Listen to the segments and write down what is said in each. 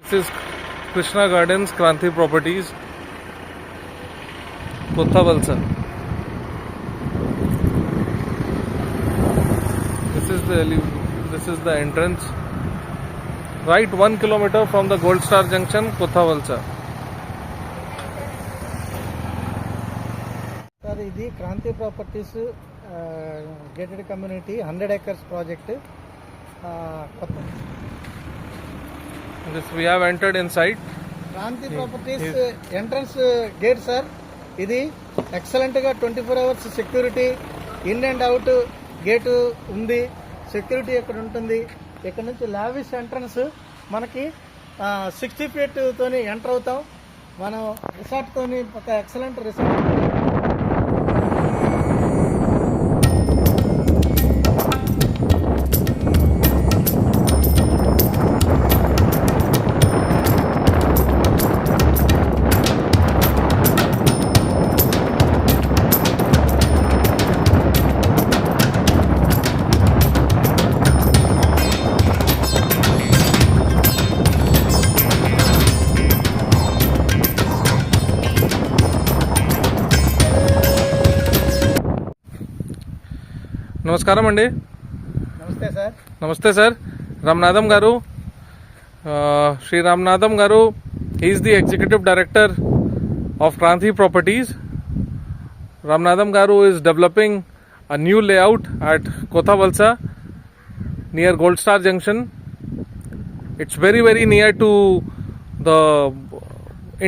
This is Krishna Gardens, Kranti Properties, Kottavalsa. This is the entrance. Right 1 kilometer from the Gold Star Junction, Kottavalsa. Sir ఇది Kranti properties gated community 100 acres project కొత్త. This we have entered inside. Kranti properties entrance gate sir. ఇది excellent గా 24 hours security, in and out gate ఉంది. Security ఇక్కడ ఉంటుంది. ఇక్కడ నుంచి lavish entrance మనకి 60 feet తోని ఎంటర్ అవుతాం. మనం రిసార్ట్ తోని ఒక ఎక్సలెంట్ రిసార్ట్. నమస్కారం అండి. నమస్తే సార్. నమస్తే సార్. రామనాథం గారు, Shri Ramanatham garu, is the executive director of Kranti properties. Ramanathan Garu is developing a new layout at Kottavalsa near Gold Star Junction. It's very near to the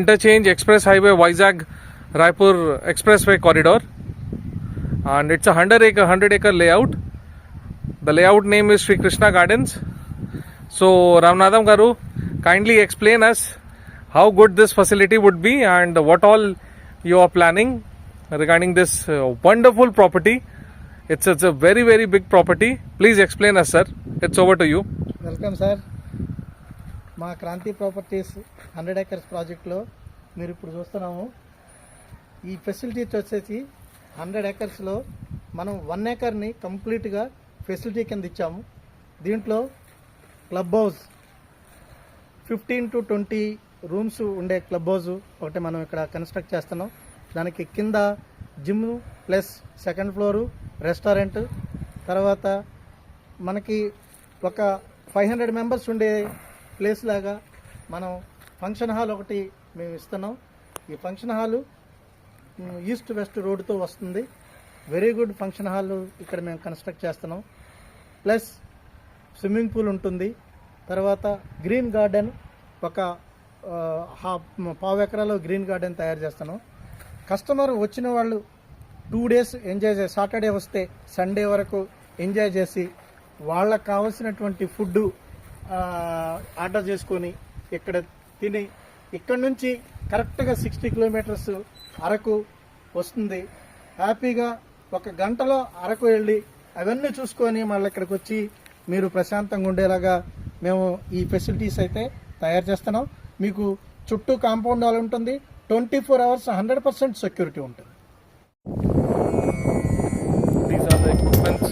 interchange express highway Vizag Raipur expressway corridor, and it's a 100 acre layout. The layout name is Sri Krishna Gardens. So Ramanathan Garu, kindly explain us how good this facility would be and what all you are planning regarding this wonderful property. It's a very big property. Please explain us, sir. It's over to you. Welcome sir. మా Kranti properties 100 acres ప్రాజెక్ట్లో మీరు ఇప్పుడు చూస్తున్నాము. ఈ facilities వచ్చేసి 100 acresలో మనం 1 acreని కంప్లీట్గా facility కింద ఇచ్చాము. దీంట్లో క్లబ్ హౌస్ 15 to 20 రూమ్స్ ఉండే క్లబ్ హౌస్ ఒకటి మనం ఇక్కడ కన్స్ట్రక్ట్ చేస్తున్నాం. దానికి కింద gym plus second floor restaurant, తర్వాత మనకి ఒక 500 members ఉండే ప్లేస్ లాగా మనం ఫంక్షన్ హాల్ ఒకటి మేము ఇస్తున్నాం. ఈ ఫంక్షన్ హాలు ఈస్ట్ వెస్ట్ రోడ్తో వస్తుంది. వెరీ గుడ్ ఫంక్షన్ హాల్ ఇక్కడ మేము కన్స్ట్రక్ట్ చేస్తున్నాం. ప్లస్ స్విమ్మింగ్ పూల్ ఉంటుంది. తర్వాత గ్రీన్ గార్డెన్ ఒక పావు ఎకరాలో గ్రీన్ గార్డెన్ తయారు చేస్తున్నాం. కస్టమర్ వచ్చిన వాళ్ళు 2 days ఎంజాయ్ చేసి, సాటర్డే వస్తే సండే వరకు ఎంజాయ్ చేసి వాళ్ళకు కావాల్సినటువంటి ఫుడ్ ఆర్డర్ చేసుకొని ఇక్కడ తిని, ఇక్కడ నుంచి కరెక్ట్గా 60 kilometers అరకు వస్తుంది. హ్యాపీగా 1 గంటలో అరకు వెళ్ళి అవన్నీ చూసుకొని మళ్ళీ ఇక్కడికి వచ్చి మీరు ప్రశాంతంగా ఉండేలాగా మేము ఈ ఫెసిలిటీస్ అయితే తయారు చేస్తున్నాం. మీకు చుట్టూ కాంపౌండ్ వాల్ ఉంటుంది. 24 hours 100% సెక్యూరిటీ ఉంటుంది. These are the equipments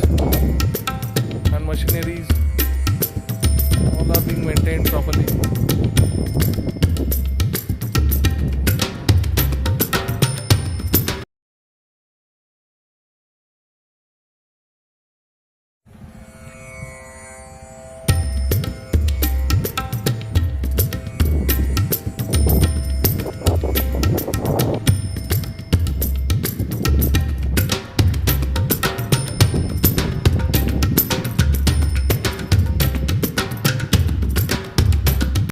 and machineries. All are being maintained properly.